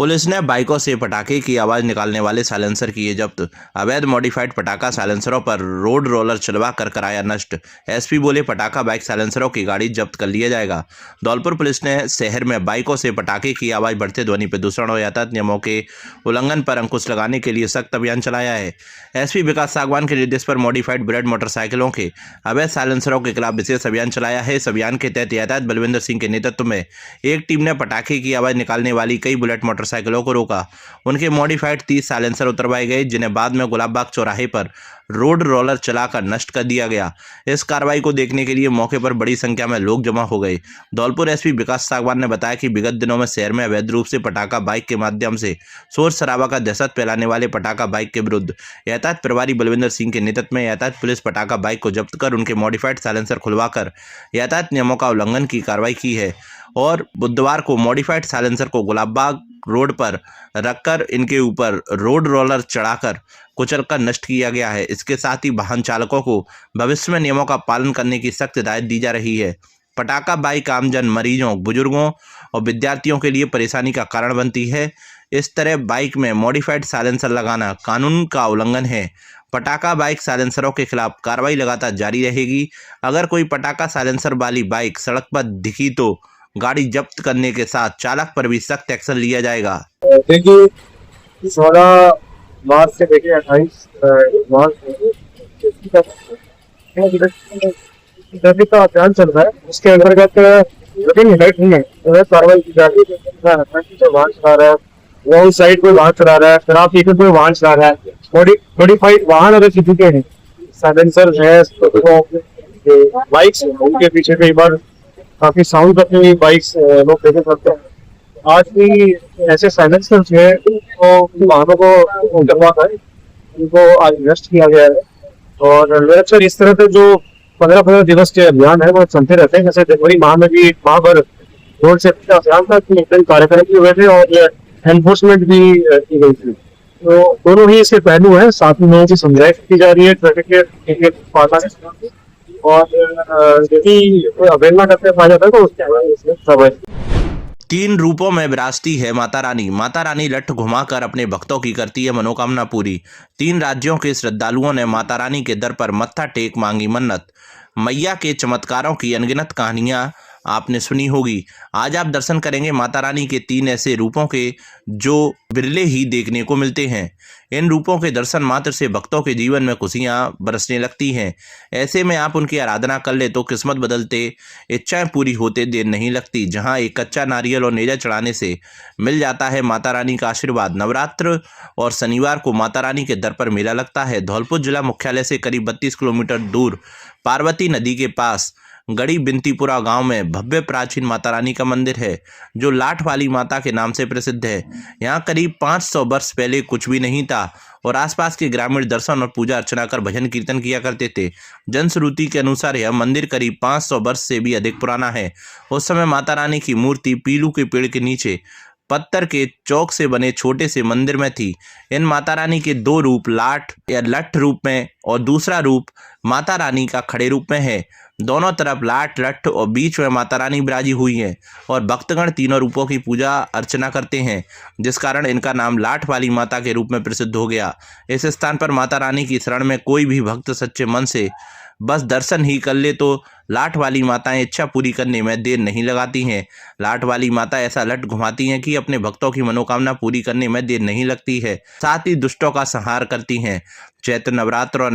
Police ने बाइकों से पटाखे की आवाज निकालने वाले साइलेंसर किए जब्त। अवैध मॉडिफाइड पटाखा साइलेंसरों पर रोड रोलर चलवा कर कराया नष्ट। एसपी बोले पटाखा बाइक साइलेंसरों की गाड़ी जब्त कर लिया जाएगा। धौलपुर पुलिस ने शहर में बाइकों से पटाखे की आवाज, बढ़ते ध्वनि प्रदूषण और यातायात नियमों के उल्लंघन पर अंकुश लगाने के लिए सख्त अभियान चलाया है। एसपी विकास सागवान के निर्देश पर मॉडिफाइड ब्रेड मोटरसाइकिलों के अवैध साइलेंसरों के खिलाफ विशेष अभियान चलाया है। इस अभियान के तहत यातायात बलविंदर सिंह के नेतृत्व में एक टीम ने पटाखे की आवाज निकालने वाली कई बुलेट मोटरसाइकिलों को रोका। उनके मॉडिफाइड 30 साइलेंसर उतरवाए गए, जिन्हें बाद में गुलाबबाग चौराहे पर रोड रोलर चलाकर नष्ट कर दिया गया। इस कार्रवाई को देखने के लिए मौके पर बड़ी संख्या में लोग जमा हो गए। धौलपुर एसपी विकास सागवान ने बताया कि विगत दिनों में शहर में अवैध रूप से पटाखा बाइक के माध्यम से शोर शराबा का दहशत फैलाने वाले पटाखा बाइक के विरुद्ध यातायात प्रभारी बलविंदर सिंह के नेतृत्व में यातायात पुलिस पटाखा बाइक को जब्त कर उनके मॉडिफाइड साइलेंसर खुलवाकर यातायात नियमों का उल्लंघन की कार्रवाई की है। और बुधवार को मॉडिफाइड साइलेंसर को गुलाबबाग रोड पर रखकर इनके ऊपर रोड रोलर चढ़ाकर कुचलकर नष्ट किया गया है। इसके साथ ही वाहन चालकों को भविष्य में नियमों का पालन करने की सख्त हिदायत दी जा रही है। पटाखा बाइक आमजन, मरीजों, बुजुर्गों और विद्यार्थियों के लिए परेशानी का कारण बनती है। इस तरह बाइक में मॉडिफाइड साइलेंसर लगाना कानून का उल्लंघन है। पटाखा बाइक साइलेंसरों के खिलाफ कार्रवाई लगातार जारी रहेगी। अगर कोई पटाखा साइलेंसर वाली बाइक सड़क पर दिखी तो गाड़ी जब्त करने के साथ चालक पर भी सख्त एक्शन लिया जाएगा। देखिए 16 मार्च से देखिए 28 मार्च ट्रैफिक का अभियान चल रहा है। उसके अंतर्गत कार्रवाई की जा रही है। वाहन चला रहा है, रॉन्ग साइड कोई वाहन चला रहा है, शराब पीकर कोई वाहन चला रहा है, मॉडिफाइड वाहन अगर किसी के हैं, साइलेंसर है तो बाइक्स उनके पीछे कई बार काफी साउंड अपनी बाइक्स लोग लेके चलते हैं। आज भी ऐसे साइलेंसर जो है तो वाहनों को डरवा कर उनको आज नष्ट किया गया है। और निरंतर इस तरह से जो 15 दिवस के अभियान है वो चलते रहते हैं। जैसे जनवरी माह में भी वहां पर रोड सेफ्टी का अभियान था, कई कार्यक्रम भी हुए थे और एनफोर्समेंट भी की गई थी। तो दोनों ही इसके पहलू हैं। साथ में लोगों की समझाइश की जा रही है ट्रैफिक के पालन और यदि कोई अवहेलना करते पाया जाता है तो उसके सब 3 रूपों में विराजती है माता रानी। माता रानी लठ घुमाकर अपने भक्तों की करती है मनोकामना पूरी। 3 राज्यों के श्रद्धालुओं ने माता रानी के दर पर मत्था टेक मांगी मन्नत। मैया के चमत्कारों की अनगिनत कहानियां आपने सुनी होगी। आज आप दर्शन करेंगे माता रानी के 3 ऐसे रूपों के जो बिरले ही देखने को मिलते हैं। इन रूपों के दर्शन मात्र से भक्तों के जीवन में खुशियां बरसने लगती हैं। ऐसे में आप उनकी आराधना कर ले तो किस्मत बदलते, इच्छाएं पूरी होते देर नहीं लगती। जहां एक कच्चा नारियल और नेजा चढ़ाने से मिल जाता है माता रानी का आशीर्वाद। नवरात्र और शनिवार को माता रानी के दर पर मेला लगता है। धौलपुर जिला मुख्यालय से करीब 32 किलोमीटर दूर पार्वती नदी के पास गड़ी बिंतीपुरा गांव में भव्य प्राचीन माता रानी का मंदिर है, जो लाठ वाली माता के नाम से प्रसिद्ध है। यहाँ करीब 500 वर्ष पहले कुछ भी नहीं था और आसपास के ग्रामीण दर्शन और पूजा अर्चना कर भजन कीर्तन किया करते थे। जनश्रुति के अनुसार यह मंदिर करीब 500 वर्ष से भी अधिक पुराना है। उस समय माता रानी की मूर्ति पीलू के पेड़ के नीचे पत्थर के चौक से बने छोटे से मंदिर में थी। इन माता रानी के 2 रूप, लाठ या लठ रूप में और दूसरा रूप माता रानी का खड़े रूप में है। दोनों तरफ लाठ, लठ और बीच में माता रानी विराजी हुई हैं और भक्तगण तीनों रूपों की पूजा अर्चना करते हैं, जिस कारण इनका नाम लाठ वाली माता के रूप में प्रसिद्ध हो गया। इस स्थान पर माता रानी की शरण में कोई भी भक्त सच्चे मन से बस दर्शन ही कर ले तो लाठ वाली माताएं इच्छा पूरी करने में देर नहीं लगाती हैं। लाठ वाली माता ऐसा लठ घुमाती हैं कि अपने भक्तों की मनोकामना पूरी करने में देर नहीं लगती है। साथ ही दुष्टों का संहार करती हैं। चैत्र नवरात्र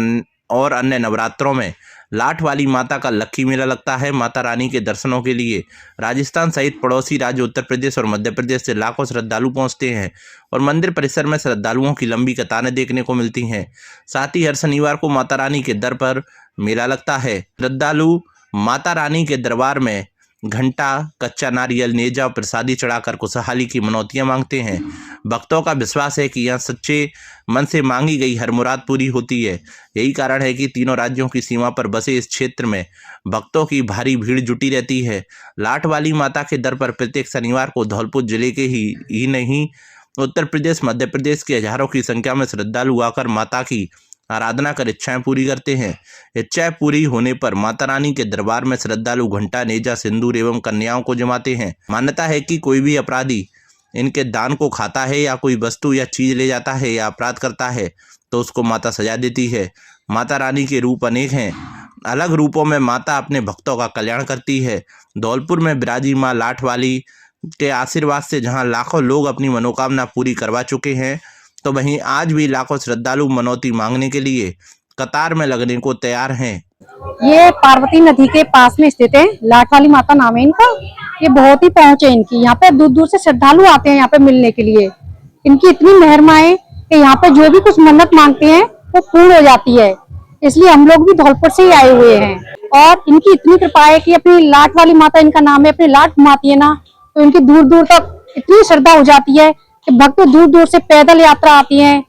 और अन्य नवरात्रों में लाठ वाली माता का लक्खी मेला लगता है। माता रानी के दर्शनों के लिए राजस्थान सहित पड़ोसी राज्य उत्तर प्रदेश और मध्य प्रदेश से लाखों श्रद्धालु पहुंचते हैं और मंदिर परिसर में श्रद्धालुओं की लंबी कतारें देखने को मिलती हैं। साथ ही हर शनिवार को माता रानी के दर पर मेला लगता है। श्रद्धालु माता रानी के दरबार में घंटा, कच्चा नारियल, नेजा, प्रसादी चढ़ाकर खुशहाली की मनौतियां मांगते हैं। भक्तों का विश्वास है कि यहाँ सच्चे मन से मांगी गई हर मुराद पूरी होती है। यही कारण है कि तीनों राज्यों की सीमा पर बसे इस क्षेत्र में भक्तों की भारी भीड़ जुटी रहती है। लाठ वाली माता के दर पर प्रत्येक शनिवार को धौलपुर जिले के ही नहीं, उत्तर प्रदेश, मध्य प्रदेश के हजारों की संख्या में श्रद्धालु आकर माता की आराधना कर इच्छाएं पूरी करते हैं। इच्छाएं पूरी होने पर माता रानी के दरबार में श्रद्धालु घंटा, नेजा, सिंदूर एवं कन्याओं को जमाते हैं। मान्यता है कि कोई भी अपराधी इनके दान को खाता है या कोई वस्तु या चीज ले जाता है या अपराध करता है तो उसको माता सजा देती है। माता रानी के रूप अनेक हैं। अलग रूपों में माता अपने भक्तों का कल्याण करती है। धौलपुर में विराजी माँ लाठ वाली के आशीर्वाद से जहां लाखों लोग अपनी मनोकामना पूरी करवा चुके हैं, तो वहीं आज भी लाखों श्रद्धालु मनौती मांगने के लिए कतार में लगने को तैयार हैं। ये पार्वती नदी के पास में स्थित है, लाठ वाली माता नाम है इनका। ये बहुत ही पहुंच है इनकी, यहाँ पे दूर दूर से श्रद्धालु आते हैं यहाँ पे मिलने के लिए। इनकी इतनी महिमा है कि यहाँ पे जो भी कुछ मन्नत मांगते हैं वो पूर्ण हो जाती है। इसलिए हम लोग भी धौलपुर से ही आए हुए हैं और इनकी इतनी कृपा है कि अपनी लाठ वाली माता इनका नाम है, अपनी लाठ घुमाती है ना, तो इनकी दूर दूर तक इतनी श्रद्धा हो जाती है कि भक्त दूर दूर से पैदल यात्रा आती है,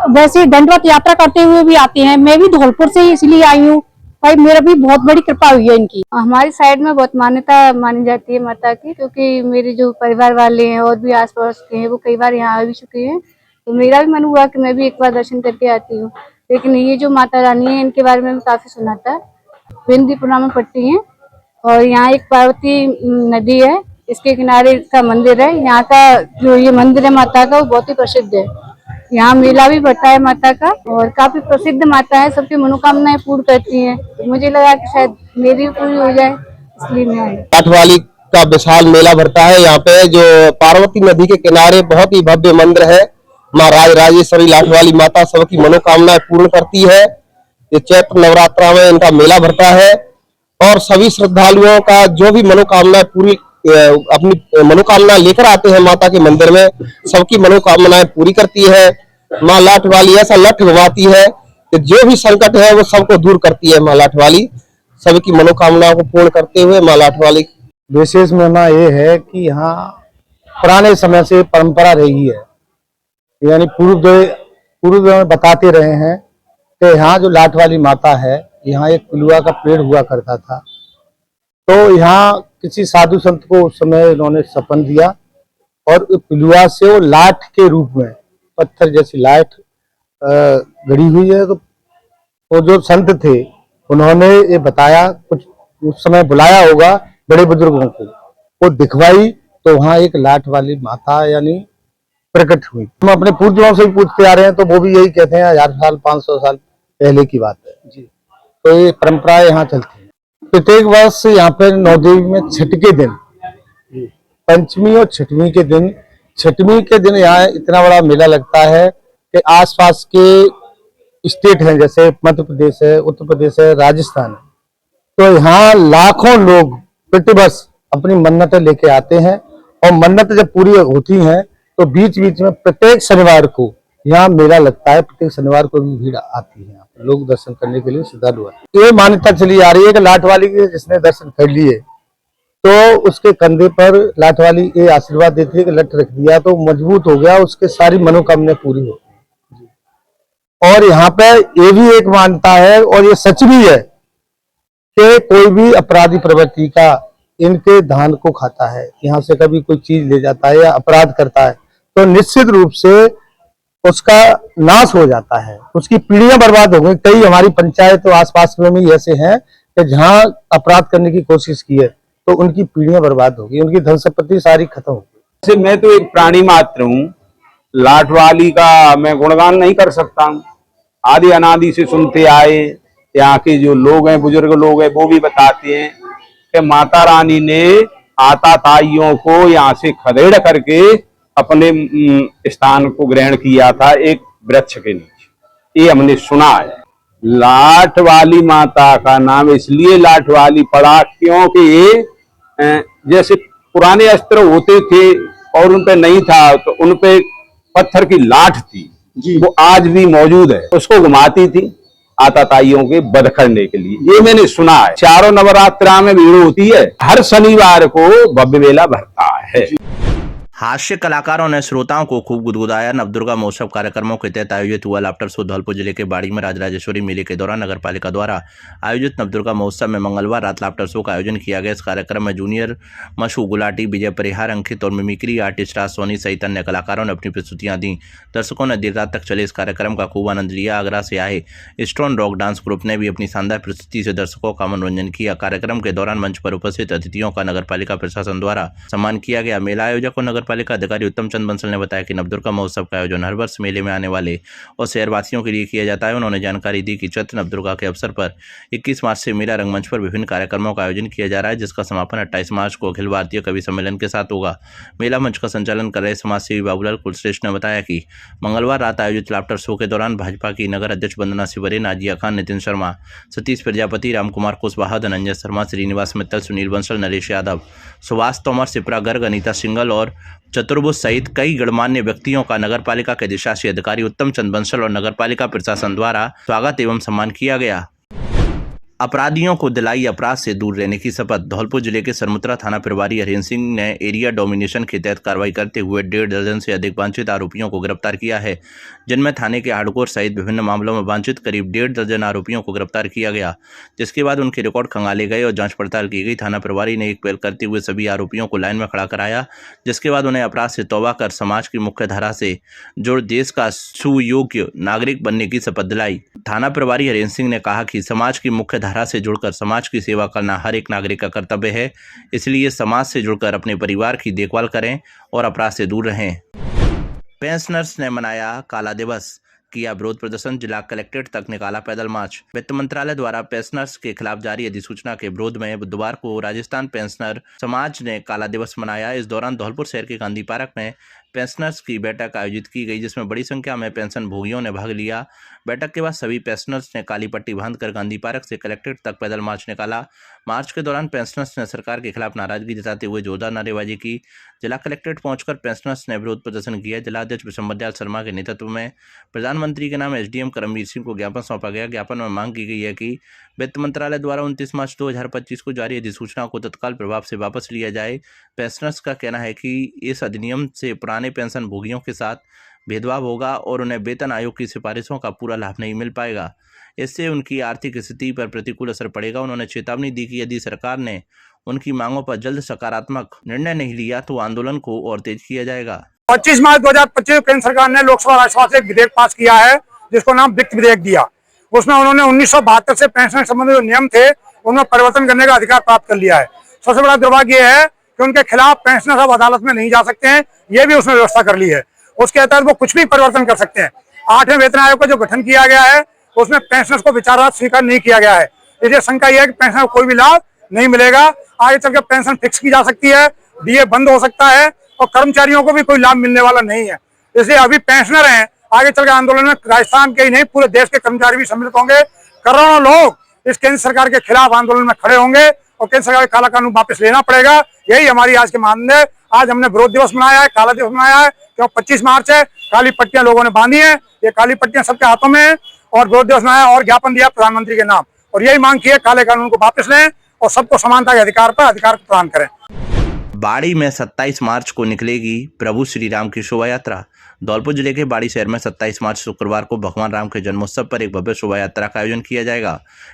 वैसे दंडवत यात्रा करते हुए भी आते हैं। मैं भी धौलपुर से ही इसलिए आई हूँ भाई, मेरा भी बहुत बड़ी कृपा हुई है इनकी। हमारी साइड में बहुत मान्यता मानी जाती है माता की, क्योंकि मेरे जो परिवार वाले हैं और भी आसपास के हैं वो कई बार यहाँ आ भी चुके हैं, तो मेरा भी मन हुआ कि मैं भी एक बार दर्शन करके आती हूँ। लेकिन ये जो माता रानी है इनके बारे में काफी सुना था। विंध्यपुरा में पड़ती है और यहाँ एक पार्वती नदी है, इसके किनारे का मंदिर है। यहाँ का जो ये मंदिर है माता का वो बहुत ही प्रसिद्ध है। यहाँ मेला भी बढ़ता है माता का और काफी प्रसिद्ध माता है, सबकी मनोकामनाएं पूर्ण करती हैं। तो मुझे लगा कि शायद मेरी भी पूरी हो जाए, इसलिए मैं आई। लाठ वाली का विशाल मेला भरता है यहाँ पे, जो पार्वती नदी के किनारे बहुत ही भव्य मंदिर है। माँ राजेश्वरी लाठ वाली माता सबकी मनोकामनाएं पूर्ण करती है। ये चैत्र नवरात्रा में इनका मेला भरता है और सभी श्रद्धालुओं का जो भी मनोकामना पूरी अपनी मनोकामना लेकर आते हैं माता के मंदिर में, सबकी मनोकामनाएं पूरी करती है। माँ लाठ वाली ऐसा लठ घुमाती है कि जो भी संकट है वो सबको दूर करती है। माँ लाठ वाली सबकी मनोकामनाओं को पूर्ण करते हुए माँ लाठ वाली विशेष महिमा ये है कि यहाँ पुराने समय से परंपरा रही है, यानी पूर्व में बताते रहे हैं कि यहाँ जो लाठ वाली माता है, यहाँ एक पिलुआ का पेड़ हुआ करता था। तो यहाँ किसी साधु संत को उस समय इन्होंने सपन दिया और पिलुआ से वो लाठ के रूप में, पत्थर जैसी लाठ गड़ी हुई है। तो वो जो संत थे उन्होंने ये बताया, कुछ उस समय बुलाया होगा बड़े बुजुर्गों को, वो दिखवाई, तो वहां एक लाठ वाली माता यानी प्रकट हुई। हम अपने पूर्वजों से भी पूछते आ रहे हैं तो वो भी यही कहते हैं 1000 साल 500 साल पहले की बात है जी। तो ये परंपराएं यहाँ चलती है। प्रत्येक वर्ष यहाँ पे नौदेवी में छठ के दिन, पंचमी और छठवीं के दिन यहाँ इतना बड़ा मेला लगता है कि आसपास के स्टेट हैं, जैसे मध्य प्रदेश है, उत्तर प्रदेश है, राजस्थान है, तो यहाँ लाखों लोग प्रतिवर्ष अपनी मन्नतें लेके आते हैं और मन्नत जब पूरी होती हैं तो बीच बीच में प्रत्येक शनिवार को यहाँ मेला लगता है। प्रत्येक शनिवार को भी भीड़ आती है, लोग दर्शन करने के लिए श्रद्धालु आते हैं। ये मान्यता चली आ रही है कि लाठ वाली के जिसने दर्शन कर लिए तो उसके कंधे पर लाठ वाली ये आशीर्वाद देती है कि लठ रख दिया तो मजबूत हो गया, उसके सारी मनोकामनाएं पूरी होती है। और यहाँ पे ये भी एक मान्यता है और ये सच भी है कि कोई भी अपराधी प्रवृत्ति का इनके धान को खाता है, यहाँ से कभी कोई चीज ले जाता है या अपराध करता है तो निश्चित रूप से उसका नाश हो जाता है, उसकी पीढ़ियां बर्बाद हो गई। कई हमारी पंचायत तो आसपास में भी ऐसे हैं कि जहां अपराध करने की कोशिश की है तो उनकी पीढ़ियां बर्बाद हो गई, उनकी धन संपत्ति सारी खत्म हो गई। मैं तो एक प्राणी मात्र हूँ, लाठ वाली का मैं गुणगान नहीं कर सकता हूँ। आदि अनादि से सुनते आए, यहाँ के जो लोग हैं, बुजुर्ग लोग हैं, वो भी बताते हैं कि माता रानी ने आताताइयों को यहाँ से खदेड़ करके अपने स्थान को ग्रहण किया था एक वृक्ष के नीचे। ये हमने सुना है। लाठ वाली माता का नाम इसलिए लाठ वाली पड़ा क्योंकि जैसे पुराने अस्त्र होते थे और उन पे नहीं था तो उन पे पत्थर की लाठ थी जी, वो आज भी मौजूद है, उसको घुमाती थी आताताइयों के वध करने के लिए। ये मैंने सुना है। चारों नवरात्रा में भीड़ होती है, हर शनिवार को भव्य मेला भरता है। हास्य कलाकारों ने श्रोताओं को खूब गुदगुदाया। नवदुर्गा महोत्सव कार्यक्रमों के तहत आयोजित हुआ लाफ्टर शो धौलपुर जिले के बाड़ी में राजराजेश्वरी मेले के दौरान नगर पालिका द्वारा आयोजित नवदुर्गा महोत्सव में मंगलवार रात लाफ्टर शो का आयोजन किया गया। इस कार्यक्रम में जूनियर मशहू गुलाटी, विजय परिहार, अंकित और मिमिक्री आर्टिस्ट राज सोनी सहित अन्य कलाकारों ने अपनी प्रस्तुतियां दी। दर्शकों ने देर रात तक चले इस कार्यक्रम का खूब आनंद लिया। आगरा से आए स्टोन रॉक डांस ग्रुप ने भी अपनी शानदार प्रस्तुति से दर्शकों का मनोरंजन किया। कार्यक्रम के दौरान मंच पर उपस्थित अतिथियों का नगर पालिका प्रशासन द्वारा सम्मान किया गया। मेला आयोजकों नगर पालिका अधिकारी उत्तम चंद बंसल ने बताया कि नवदुर्गा महोत्सव का आयोजन हर वर्ष मेले में आने वाले और शहरवासियों के लिए किया जाता है। उन्होंने जानकारी दी कि चैत्र नवदुर्गा के अवसर पर 21 मार्च से मेला रंगमंच पर विभिन्न कार्यक्रमों का आयोजन किया जा रहा है, जिसका समापन 28 मार्च को अखिल भारतीय कवि सम्मेलन के साथ होगा। मेला मंच का संचालन कर रहे समाजसेवी बाबूलाल कुलश्रेष्ठ ने बताया कि मंगलवार रात आयोजित लाफ्टर शो के दौरान भाजपा की नगर अध्यक्ष वंदना शिवरे, नाजिया खान, नितिन शर्मा, सतीश प्रजापति, रामकुमार कुशवाहा, धनंजय शर्मा, श्रीनिवास मित्तल, सुनील बंसल, नरेश यादव, सुभाष तोमर, सिप्रा गर्ग, अनीता सिंगल और चतुर्भुज सहित कई गणमान्य व्यक्तियों का नगरपालिका के अधिशासी अधिकारी उत्तम चंद बंसल और नगरपालिका प्रशासन द्वारा स्वागत एवं सम्मान किया गया। अपराधियों को दिलाई अपराध से दूर रहने की शपथ। धौलपुर जिले के सरमुत्रा थाना प्रभारी हरेंद्र सिंह ने एरिया डोमिनेशन के तहत कार्रवाई करते हुए 1.5 दर्जन से अधिक वांछित आरोपियों को गिरफ्तार किया है, जिनमें थाने के हार्डकोर सहित विभिन्न मामलों में वांछित करीब 1.5 दर्जन आरोपियों को गिरफ्तार किया गया, जिसके बाद उनके रिकॉर्ड खंगाले गए और जांच पड़ताल की गई। थाना प्रभारी ने एक पहल करते हुए सभी आरोपियों को लाइन में खड़ा कराया, जिसके बाद उन्हें अपराध से तौबा कर समाज की मुख्य धारा से जुड़ देश का सुयोग्य नागरिक बनने की शपथ दिलाई। थाना प्रभारी हरेंद्र सिंह ने कहा कि समाज की मुख्य धारा से जुड़कर समाज की सेवा करना हर एक नागरिक का कर्तव्य है, इसलिए समाज से जुड़कर अपने परिवार की देखभाल करें और अपराध से दूर रहें। पेंशनर्स ने मनाया काला दिवस, किया विरोध प्रदर्शन, जिला कलेक्ट्रेट तक निकाला पैदल मार्च। वित्त मंत्रालय द्वारा पेंशनर्स के खिलाफ जारी अधिसूचना के विरोध में बुधवार को राजस्थान पेंशनर समाज ने काला दिवस मनाया। इस दौरान धौलपुर शहर के गांधी पार्क में पेंशनर्स की बैठक आयोजित की गई, जिसमें बड़ी संख्या में पेंशन भोगियों ने भाग लिया। बैठक के बाद सभी पेंशनर्स ने काली पट्टी बांधकर गांधी पार्क से कलेक्ट्रेट तक पैदल मार्च निकाला। मार्च के दौरान पेंशनर्स ने सरकार के खिलाफ नाराजगी जताते हुए जोरदार नारेबाजी की। जिला कलेक्ट्रेट पहुंचकर पेंशनर्स ने विरोध प्रदर्शन किया। जिलाध्यक्ष विषम दयाल शर्मा के नेतृत्व में प्रधानमंत्री के नाम एसडीएम करमवीर सिंह को ज्ञापन सौंपा गया। ज्ञापन में मांग की गई है कि वित्त मंत्रालय द्वारा 29 मार्च 2025 को जारी अधिसूचना को तत्काल प्रभाव से वापस लिया जाए। पेंशनर्स का कहना है कि इस अधिनियम से पुराने पेंशन भोगियों के साथ भेदभाव होगा और उन्हें वेतन आयोग की सिफारिशों का पूरा लाभ नहीं मिल पाएगा। इससे उनकी आर्थिक स्थिति पर प्रतिकूल असर पड़ेगा। उन्होंने चेतावनी दी कि यदि सरकार ने उनकी मांगों पर जल्द सकारात्मक निर्णय नहीं लिया तो आंदोलन को और तेज किया जाएगा। 25 मार्च 2025 केंद्र सरकार ने लोकसभा राज्यसभा से एक विधेयक पास किया है, जिसको नाम वित्त विधेयक दिया। उसमें उन्होंने 1972 से पेंशन संबंधी जो नियम थे उनमें परिवर्तन करने का अधिकार प्राप्त कर लिया है। सबसे बड़ा दुर्भाग्य यह है कि उनके खिलाफ पेंशनर्स अब अदालत में नहीं जा सकते हैं, ये भी उसमें व्यवस्था कर ली है। उसके तहत वो कुछ भी परिवर्तन कर सकते हैं। 8वें वेतन आयोग का जो गठन किया गया है उसमें पेंशनर्स को विचारार्थ स्वीकार नहीं किया गया है। इसलिए शंका यह है कि पेंशन को कोई भी लाभ नहीं मिलेगा। आगे चलकर पेंशन फिक्स की जा सकती है, डीए बंद हो सकता है और कर्मचारियों को भी कोई लाभ मिलने वाला नहीं है। इसलिए अभी पेंशनर हैं, आगे चलकर आंदोलन में राजस्थान के ही नहीं पूरे देश के कर्मचारी भी सम्मिलित होंगे। करोड़ों लोग इस केंद्र सरकार के खिलाफ आंदोलन में खड़े होंगे और केंद्र सरकार का काला कानून वापस लेना पड़ेगा। यही हमारी आज की मांग है। आज हमने विरोध दिवस मनाया है, काला दिवस मनाया है, क्योंकि 25 मार्च है। काली पट्टियां लोगों ने बांधी है, ये काली पट्टियां सबके हाथों में है और विरोध दिवस मनाया और ज्ञापन दिया प्रधानमंत्री के नाम और यही मांग की है काले कानून को वापस लें और सबको समानता के अधिकार पर अधिकार प्रदान करें। बाड़ी में 27 मार्च को निकलेगी प्रभु श्री राम की शोभा यात्रा। धौलपुर जिले के बाड़ी शहर में 27 मार्च शुक्रवार को भगवान राम के जन्मोत्सव पर एक भव्य शोभा यात्रा का आयोजन किया जाएगा।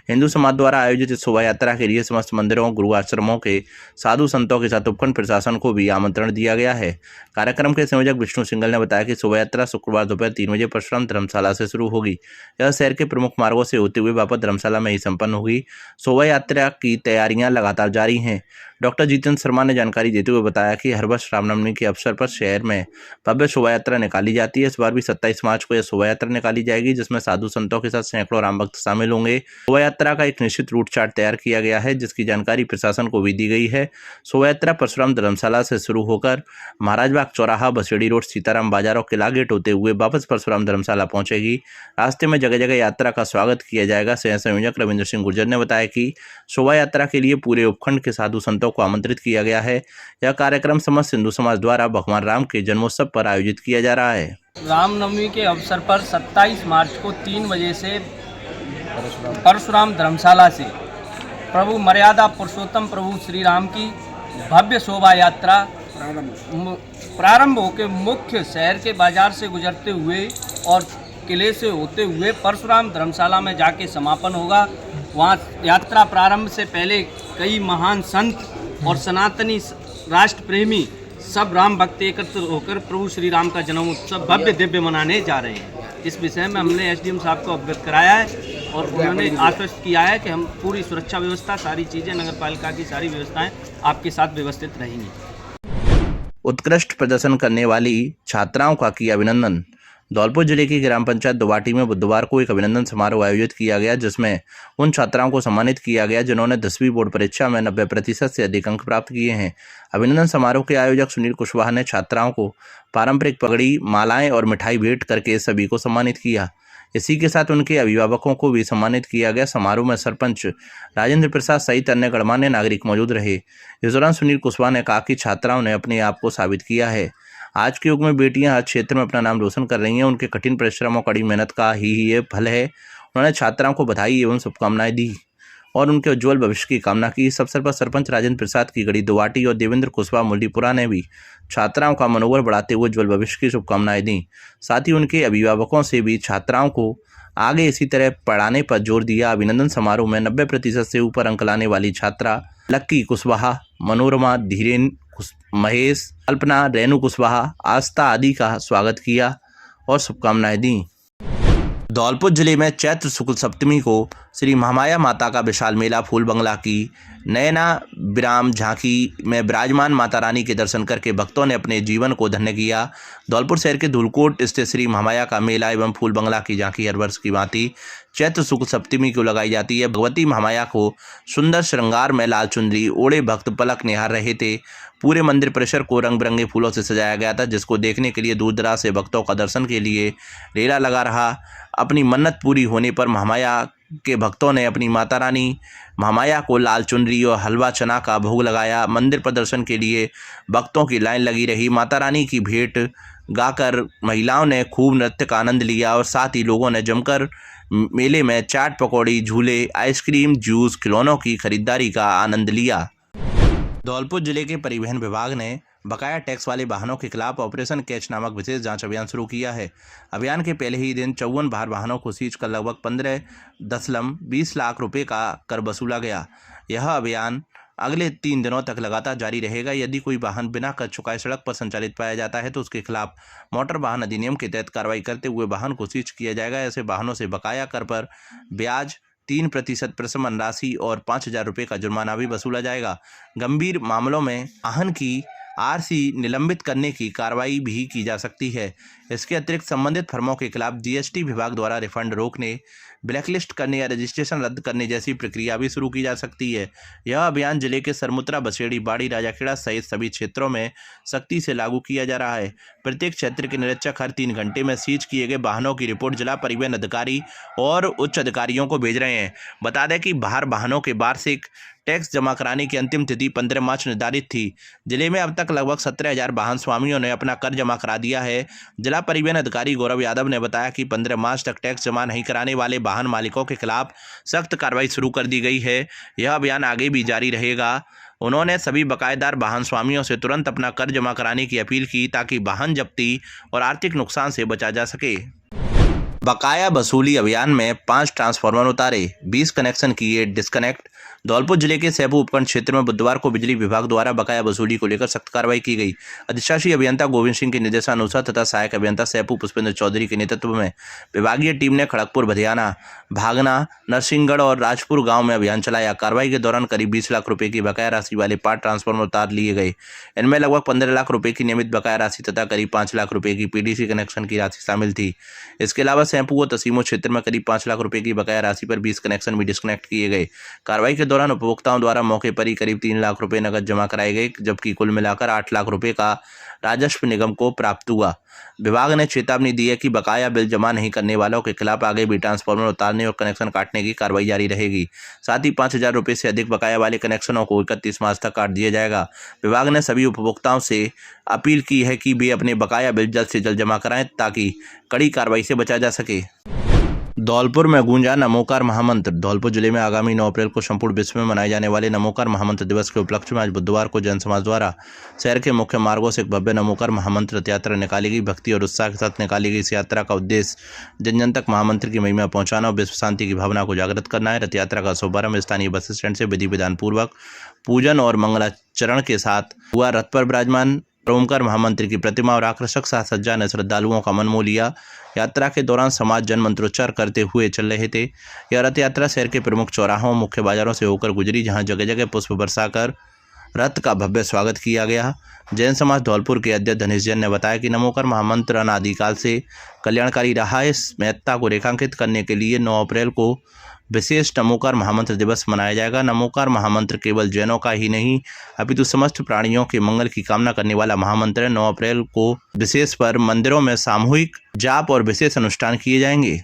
हिंदू समाज द्वारा आयोजित इस शोभा यात्रा के लिए समस्त मंदिरों, गुरु आश्रमों के साधु संतों के साथ उपखंड प्रशासन को भी आमंत्रण दिया गया है। कार्यक्रम के संयोजक विष्णु सिंगल ने बताया कि शोभा यात्रा शुक्रवार दोपहर 3 बजे परशुराम धर्मशाला से शुरू होगी। यह शहर के प्रमुख मार्गों से होते हुए वापस धर्मशाला में ही संपन्न होगी। शोभा यात्रा की तैयारियां लगातार जारी हैं। डॉक्टर जितेंद्र शर्मा ने जानकारी देते हुए बताया कि हर वर्ष रामनवमी के अवसर पर शहर में भव्य शोभा यात्रा निकाली जाती है। इस बार भी 27 मार्च को यह शोभा यात्रा निकाली जाएगी, जिसमें साधु संतों के साथ सैकड़ों राम भक्त शामिल होंगे। शोभा यात्रा का एक निश्चित रूट चार्ट तैयार किया गया है, जिसकी जानकारी प्रशासन को भी दी गई है। शोभा यात्रा परशुराम धर्मशाला से शुरू होकर महाराजबाग चौराहा, बसेड़ी रोड, सीताराम बाजार और किला गेट होते हुए वापस परशुराम धर्मशाला पहुंचेगी। रास्ते में जगह जगह यात्रा का स्वागत किया जाएगा। सह संयोजक रविंद्र सिंह गुर्जर ने बताया कि शोभा यात्रा के लिए पूरे उपखंड के साधु संतों को आमंत्रित किया गया है। यह कार्यक्रम समस्त हिंदू समाज द्वारा भगवान राम के जन्मोत्सव पर आयोजित किया जा रहा है। रामनवमी के अवसर पर 27 मार्च को 3 बजे से परशुराम धर्मशाला से प्रभु मर्यादा पुरुषोत्तम प्रभु श्री राम की भव्य शोभा यात्रा प्रारंभ होकर मुख्य शहर के बाजार से गुजरते हुए और किले से होते हुए परशुराम धर्मशाला में जाके समापन होगा। वहाँ यात्रा प्रारंभ से पहले कई महान संत और सनातनी राष्ट्र प्रेमी सब राम भक्त एकत्र होकर प्रभु श्री राम का जन्म उत्सव भव्य दिव्य मनाने जा रहे हैं। इस विषय में हमने एसडीएम साहब को अवगत कराया है और उन्होंने आश्वस्त किया है कि हम पूरी सुरक्षा व्यवस्था, सारी चीज़ें, नगर पालिका की सारी व्यवस्थाएं आपके साथ व्यवस्थित रहेंगी। उत्कृष्ट प्रदर्शन करने वाली छात्राओं का किया अभिनंदन। धौलपुर जिले की ग्राम पंचायत दुवाटी में बुधवार को एक अभिनंदन समारोह आयोजित किया गया, जिसमें उन छात्राओं को सम्मानित किया गया जिन्होंने 10वीं बोर्ड परीक्षा में 90% से अधिक अंक प्राप्त किए हैं। अभिनंदन समारोह के आयोजक सुनील कुशवाहा ने छात्राओं को पारंपरिक पगड़ी, मालाएं और मिठाई भेंट करके सभी को सम्मानित किया। इसी के साथ उनके अभिभावकों को भी सम्मानित किया गया। समारोह में सरपंच राजेंद्र प्रसाद सहित अन्य गणमान्य नागरिक मौजूद रहे। इस दौरान सुनील कुशवाहा ने कहा कि छात्राओं ने अपने आप को साबित किया है। आज के युग में बेटियां हर क्षेत्र में अपना नाम रोशन कर रही हैं। उनके कठिन परिश्रम और कड़ी मेहनत का ही ये फल है। उन्होंने छात्राओं को बधाई एवं शुभकामनाएं दी और उनके उज्जवल भविष्य की कामना की। इस अवसर पर सरपंच राजेंद्र प्रसाद की गढ़ी दुवाटी और देवेंद्र कुशवाहा मुल्लीपुरा ने भी छात्राओं का मनोबल बढ़ाते हुए उज्जवल भविष्य की शुभकामनाएं दी। साथ ही उनके अभिभावकों से भी छात्राओं को आगे इसी तरह पढ़ाने पर जोर दिया। अभिनंदन समारोह में 90% से ऊपर अंक लाने वाली छात्रा लक्की कुशवाहा, मनोरमा, धीरेन, महेश, कल्पना, रेणु कुशवाहा, आस्था आदि का स्वागत किया और शुभकामनाएं दी। धौलपुर जिले में चैत्र शुक्ल सप्तमी को श्री महामाया माता का विशाल मेला फूल बंगला की नयना विराम झांकी में विराजमान माता रानी के दर्शन करके भक्तों ने अपने जीवन को धन्य किया। धौलपुर शहर के धूलकोट स्थित श्री महामाया का मेला एवं फूल बंगला की झांकी हर वर्ष की भांति चैत्र शुक्ल सप्तमी को लगाई जाती है। भगवती महामाया को सुंदर श्रृंगार में लाल चुनरी ओढ़े भक्त पलक निहार रहे थे। पूरे मंदिर परिसर को रंग बिरंगे फूलों से सजाया गया था, जिसको देखने के लिए दूर दराज से भक्तों का दर्शन के लिए रेला लगा रहा। अपनी मन्नत पूरी होने पर महामाया के भक्तों ने अपनी माता रानी महामाया को लाल चुनरी और हलवा चना का भोग लगाया। मंदिर प्रदर्शन के लिए भक्तों की लाइन लगी रही। माता रानी की भेंट गाकर महिलाओं ने खूब नृत्य का आनंद लिया और साथ ही लोगों ने जमकर मेले में चाट पकौड़ी, झूले, आइसक्रीम, जूस, खिलौनों की खरीदारी का आनंद लिया। धौलपुर जिले के परिवहन विभाग ने बकाया टैक्स वाले वाहनों के खिलाफ ऑपरेशन कैच नामक विशेष जांच अभियान शुरू किया है। अभियान के पहले ही दिन 54 बाहर वाहनों को सीज कर लगभग 15.20 लाख रुपए का कर वसूला गया। यह अभियान अगले 3 दिनों तक लगातार जारी रहेगा। यदि कोई वाहन बिना कर चुकाए सड़क पर संचालित पाया जाता है तो उसके खिलाफ मोटर वाहन अधिनियम के तहत कार्रवाई करते हुए वाहन को सीज किया जाएगा। ऐसे वाहनों से बकाया कर पर ब्याज, 3% प्रशमन राशि और 5,000 रुपये का जुर्माना भी वसूला जाएगा। गंभीर मामलों में वाहन की आरसी निलंबित करने की कार्रवाई भी की जा सकती है। इसके अतिरिक्त संबंधित फर्मों के खिलाफ जीएसटी विभाग द्वारा रिफंड रोकने, ब्लैकलिस्ट करने या रजिस्ट्रेशन रद्द करने जैसी प्रक्रिया भी शुरू की जा सकती है। यह अभियान जिले के सरमुत्रा, बसेड़ी, बाड़ी, राजाखेड़ा सहित सभी क्षेत्रों में सख्ती से लागू किया जा रहा है। प्रत्येक क्षेत्र के निरीक्षक हर 3 घंटे में सीज किए गए वाहनों की रिपोर्ट जिला परिवहन अधिकारी और उच्च अधिकारियों को भेज रहे हैं। बता दें कि बाहर वाहनों के वार्षिक टैक्स जमा कराने की अंतिम तिथि 15 मार्च निर्धारित थी। जिले में अब तक लगभग 17,000 वाहन स्वामियों ने अपना कर जमा करा दिया है। जिला परिवहन अधिकारी गौरव यादव ने बताया कि 15 मार्च तक टैक्स जमा नहीं कराने वाले वाहन मालिकों के खिलाफ सख्त कार्रवाई शुरू कर दी गई है। यह अभियान आगे भी जारी रहेगा। उन्होंने सभी बकायेदार वाहन स्वामियों से तुरंत अपना कर जमा कराने की अपील की ताकि वाहन जब्ती और आर्थिक नुकसान से बचा जा सके। बकाया वसूली अभियान में 5 ट्रांसफार्मर उतारे, 20 कनेक्शन किए डिस्कनेक्ट। धौलपुर जिले के सैपू उपखंड क्षेत्र में बुधवार को बिजली विभाग द्वारा बकाया वसूली को लेकर सख्त कार्रवाई की गई। अधिशासी अभियंता गोविंद सिंह के निर्देशानुसार तथा सहायक अभियंता सैपू पुष्पेंद्र चौधरी के नेतृत्व में विभागीय टीम ने खड़गपुर, भदियाना, भागना, नरसिंहगढ़ और राजपुर गांव में अभियान चलाया। कार्रवाई के दौरान करीब 20 लाख रुपए की बकाया राशि वाले 5 ट्रांसफार्मर उतार लिए गए। इनमें लगभग 15 लाख रुपए की नियमित बकाया राशि तथा करीब 5 लाख रुपए की पीडीसी कनेक्शन की राशि शामिल थी। इसके अलावा सैपू व तसीमो क्षेत्र में करीब 5 लाख रुपए की बकाया राशि पर 20 कनेक्शन भी डिस्कनेक्ट किए गए। कार्रवाई के दौरान उपभोक्ताओं द्वारा मौके पर ही करीब 3 लाख रुपए नकद जमा कराए गए, जबकि कुल मिलाकर 8 लाख रुपए का राजस्व निगम को प्राप्त हुआ। विभाग ने चेतावनी दी है कि बकाया बिल जमा नहीं करने वालों के खिलाफ आगे भी ट्रांसफार्मर उतारने और कनेक्शन काटने की कार्रवाई जारी रहेगी। साथ ही 5,000 रुपये से अधिक बकाया वाले कनेक्शनों को 31 मार्च तक काट दिया जाएगा। विभाग ने सभी उपभोक्ताओं से अपील की है कि वे अपने बकाया बिल जल्द से जल्द जमा कराएं ताकि कड़ी कार्रवाई से बचा जा सके। धौलपुर में गूंजा नमोकार महामंत्र। धौलपुर जिले में आगामी 9 अप्रैल को संपूर्ण विश्व में मनाए जाने वाले नमोकार महामंत्र दिवस के उपलक्ष्य में आज बुधवार को जैन समाज द्वारा शहर के मुख्य मार्गों से एक भव्य नमोकार महामंत्र रथ यात्रा निकाली गई। भक्ति और उत्साह के साथ निकाली गई इस यात्रा का उद्देश्य जन जन तक महामंत्र की महिमा पहुंचाना और विश्व शांति की भावना को जागृत करना है। रथ यात्रा का शुभारंभ स्थानीय बस स्टैंड से विधि विधान पूर्वक पूजन और मंगलाचरण के साथ हुआ। रथ पर विराजमान ओमकार महामंत्री की प्रतिमा और आकर्षक साज सज्जा ने श्रद्धालुओं का मन मोह लिया। यात्रा के दौरान समाज जन मंत्रोच्चार करते हुए चल रहे थे। यह रथ यात्रा शहर के प्रमुख चौराहों, मुख्य बाजारों से होकर गुजरी, जहां जगह जगह पुष्प बरसाकर रथ का भव्य स्वागत किया गया। जैन समाज धौलपुर के अध्यक्ष धनेश जैन ने बताया कि नमोकर महामंत्र अनादिकाल से कल्याणकारी रहा है। इस महत्ता को रेखांकित करने के लिए 9 अप्रैल को विशेष नमोकार महामंत्र दिवस मनाया जाएगा। नमोकार महामंत्र केवल जैनों का ही नहीं अपितु समस्त प्राणियों के मंगल की कामना करने वाला महामंत्र है। 9 अप्रैल को विशेष पर मंदिरों में सामूहिक जाप और विशेष अनुष्ठान किए जाएंगे।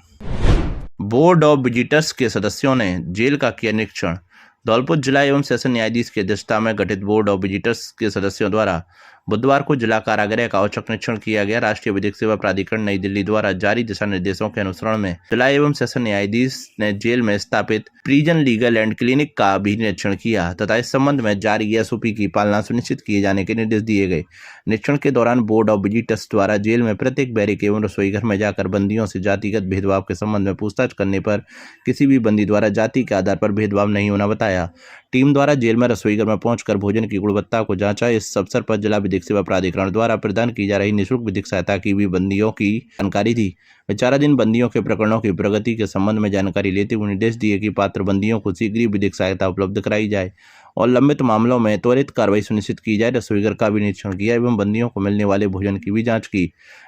बोर्ड ऑफ विजिटर्स के सदस्यों ने जेल का किया निरीक्षण। धौलपुर जिला एवं सेशन न्यायाधीश की अध्यक्षता में गठित बोर्ड ऑफ विजिटर्स के सदस्यों द्वारा बुधवार को जिला कारागृह का औचक निरीक्षण किया गया। राष्ट्रीय विधिक सेवा प्राधिकरण नई दिल्ली द्वारा जारी दिशा निर्देशों के अनुसरण में जिला एवं सेशन न्यायाधीश ने जेल में स्थापित प्रिजन लीगल एंड क्लिनिक का भी निरीक्षण किया तथा इस संबंध में जारी एसओपी की पालना सुनिश्चित किए जाने के निर्देश दिए गए। निरीक्षण के दौरान बोर्ड ऑफ विजिटर्स द्वारा जेल में प्रत्येक बैरिक एवं रसोई घर में जाकर बंदियों से जातिगत भेदभाव के संबंध में पूछताछ करने पर किसी भी बंदी द्वारा जाति के आधार पर भेदभाव नहीं होना बताया। टीम द्वारा जेल में रसोई घर में पहुंचकर भोजन की गुणवत्ता को जांचा। इस अवसर पर जिला विधिक सेवा प्राधिकरण द्वारा प्रदान की जा रही निःशुल्क विधिक सहायता की भी बंदियों की जानकारी दी। विचाराधीन बंदियों के प्रकरणों की प्रगति के संबंध में जानकारी लेते हुए निर्देश दिए कि पात्र बंदियों को शीघ्र ही विधिक सहायता उपलब्ध कराई जाए और लंबित मामलों में त्वरित कार्रवाई सुनिश्चित की जाए। रसोई घर का भी निरीक्षण किया एवं बंदियों को मिलने वाले भोजन की भी जांच की।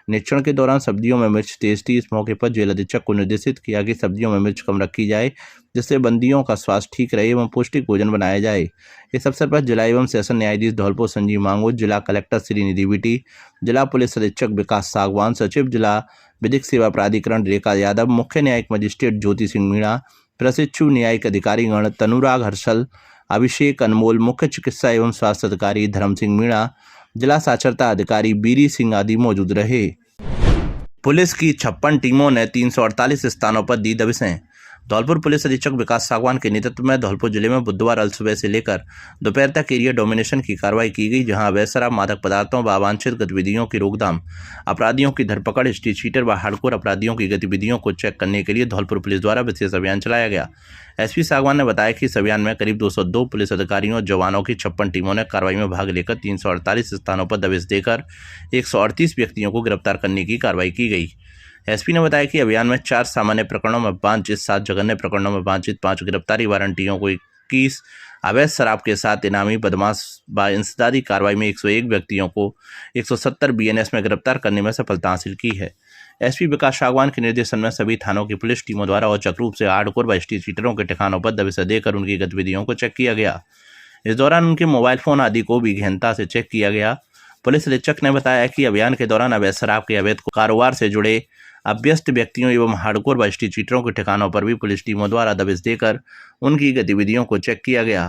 निरीक्षण के दौरान सब्जियों में मिर्च तेज थी। इस मौके पर जेल अधीक्षक को निर्देशित किया कि सब्जियों में मिर्च कम रखी जाए जिससे बंदियों का स्वास्थ्य ठीक रहे एवं पौष्टिक भोजन बनाया जाए। इस अवसर पर जिला एवं सेशन न्यायाधीश धौलपुर संजीव मांगो, जिला कलेक्टर श्रीनिधि बीटी, जिला पुलिस अधीक्षक विकास सागवान, सचिव जिला विधिक सेवा प्राधिकरण रेखा यादव, मुख्य न्यायिक मजिस्ट्रेट ज्योति सिंह मीणा, प्रशिक्षु न्यायिक अधिकारीगण तनुराग हर्षल, अभिषेक अनमोल, मुख्य चिकित्सा एवं स्वास्थ्य अधिकारी धर्म सिंह मीणा, जिला साक्षरता अधिकारी बीरी सिंह आदि मौजूद रहे। पुलिस की 56 टीमों ने 348 स्थानों पर दी दबिशें। धौलपुर पुलिस अधीक्षक विकास सागवान के नेतृत्व में धौलपुर जिले में बुधवार अल सुबह से लेकर दोपहर तक एरिया डोमिनेशन की कार्रवाई की गई, जहां अवैध शराब, मादक पदार्थों व अवांछित गतिविधियों की रोकथाम, अपराधियों की धरपकड़, स्ट्रीट शीटर व हार्डकोर अपराधियों की गतिविधियों को चेक करने के लिए धौलपुर पुलिस द्वारा विशेष अभियान चलाया गया। एसपी सागवान ने बताया कि इस अभियान में करीब 202 पुलिस अधिकारियों और जवानों की 56 टीमों ने कार्रवाई में भाग लेकर 348 स्थानों पर दबिश देकर 138 व्यक्तियों को गिरफ्तार करने की कार्रवाई की गई। एसपी ने बताया कि अभियान में 4 सामान्य प्रकरणों में वांछित, 7 जघन्य प्रकरणों में वांछित, 5 गिरफ्तारी वारंटियों को 21, अवैध शराब के साथ इनामी बदमाश व इंसदादी कार्रवाई में 101 व्यक्तियों को 170 बीएनएस में गिरफ्तार करने में सफलता हासिल की है। एसपी विकास सागवान के निर्देशन में सभी थानों की पुलिस टीमों द्वारा औचक रूप से हार्डकोर व स्ट्रीट शीटरों के ठिकानों पर दबिशें देकर उनकी गतिविधियों को चेक किया गया। इस दौरान उनके मोबाइल फोन आदि को भी गहनता से चेक किया गया। पुलिस अधीक्षक ने बताया कि अभियान के दौरान अवैध शराब के अवैध कारोबार से जुड़े अभ्यस्त व्यक्तियों एवं हार्डकोर व स्ट्रीट शीटरों के ठिकानों पर भी पुलिस टीमों द्वारा दबिश देकर उनकी गतिविधियों को चेक किया गया।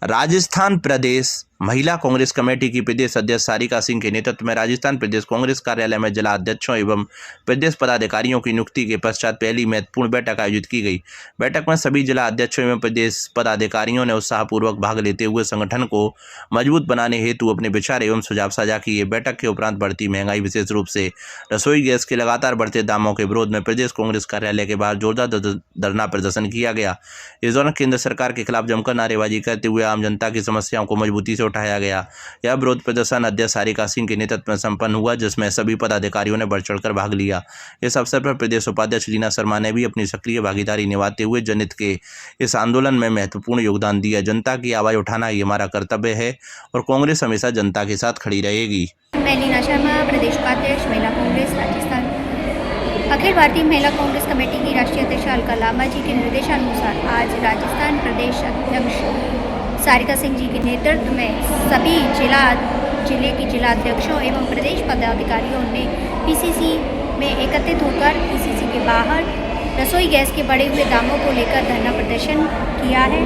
राजस्थान प्रदेश महिला कांग्रेस कमेटी की प्रदेश अध्यक्ष सारिका सिंह के नेतृत्व में राजस्थान प्रदेश कांग्रेस कार्यालय में जिला अध्यक्षों एवं प्रदेश पदाधिकारियों की नियुक्ति के पश्चात पहली महत्वपूर्ण बैठक आयोजित की गई। बैठक में सभी जिला अध्यक्षों एवं प्रदेश पदाधिकारियों ने उत्साहपूर्वक भाग लेते हुए संगठन को मजबूत बनाने हेतु अपने विचार एवं सुझाव साझा किए। बैठक के उपरांत बढ़ती महंगाई, विशेष रूप से रसोई गैस के लगातार बढ़ते दामों के विरोध में प्रदेश कांग्रेस कार्यालय के बाहर जोरदार धरना प्रदर्शन किया गया। इस दौरान केंद्र सरकार के खिलाफ जमकर नारेबाजी करते हुए आम जनता की समस्याओं को मजबूती से उठाया गया। यह विरोध प्रदर्शन अध्यक्ष सारिका सिंह के नेतृत्व में संपन्न हुआ, जिसमें सभी पदाधिकारियों ने बढ़ चढ़कर भाग लिया। इस अवसर पर प्रदेश उपाध्यक्ष लीना शर्मा ने भी अपनी सक्रिय भागीदारी निभाते हुए जनहित के इस आंदोलन में महत्वपूर्ण योगदान दिया। जनता की आवाज उठाना ही हमारा कर्तव्य है और कांग्रेस हमेशा जनता के साथ खड़ी रहेगी। मैं लीना शर्मा, प्रदेश उपाध्यक्ष महिला कांग्रेस राजस्थान। अखिल भारतीय महिला कांग्रेस कमेटी की राष्ट्रीय अध्यक्ष अलका लांबा जी के निर्देशानुसार आज राजस्थान प्रदेश अध्यक्ष सारिका सिंह जी के नेतृत्व में सभी जिले की जिला अध्यक्षों एवं प्रदेश पदाधिकारियों ने पीसीसी में एकत्रित होकर पीसीसी के बाहर रसोई गैस के बढ़े हुए दामों को लेकर धरना प्रदर्शन किया है।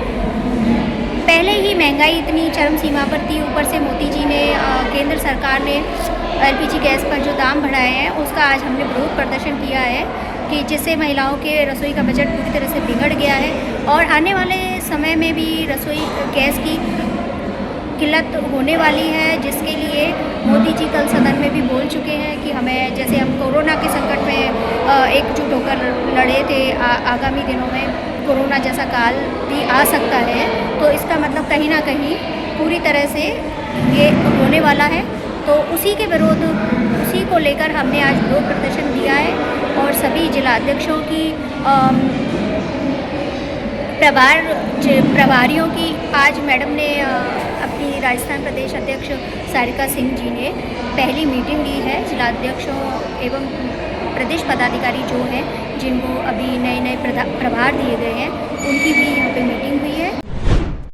पहले ही महंगाई इतनी चरम सीमा पर थी, ऊपर से मोदी जी ने केंद्र सरकार ने एलपीजी गैस पर जो दाम बढ़ाए हैं उसका आज हमने विरोध प्रदर्शन किया है कि जिससे महिलाओं के रसोई का बजट पूरी तरह से बिगड़ गया है और आने वाले समय में भी रसोई गैस की किल्लत होने वाली है, जिसके लिए मोदी जी कल सदन में भी बोल चुके हैं कि हमें, जैसे हम कोरोना के संकट में एकजुट होकर लड़े थे, आगामी दिनों में कोरोना जैसा काल भी आ सकता है, तो इसका मतलब कहीं ना कहीं पूरी तरह से ये होने वाला है। तो उसी को लेकर हमने आज विरोध प्रदर्शन दिया है और सभी जिला अध्यक्षों की प्रभारियों की आज मैडम ने अपनी राजस्थान प्रदेश अध्यक्ष सारिका सिंह जी ने पहली मीटिंग ली है। जिलाध्यक्षों एवं प्रदेश पदाधिकारी जो हैं जिनको अभी नए नए प्रभार दिए गए हैं उनकी भी यहाँ पे मीटिंग हुई है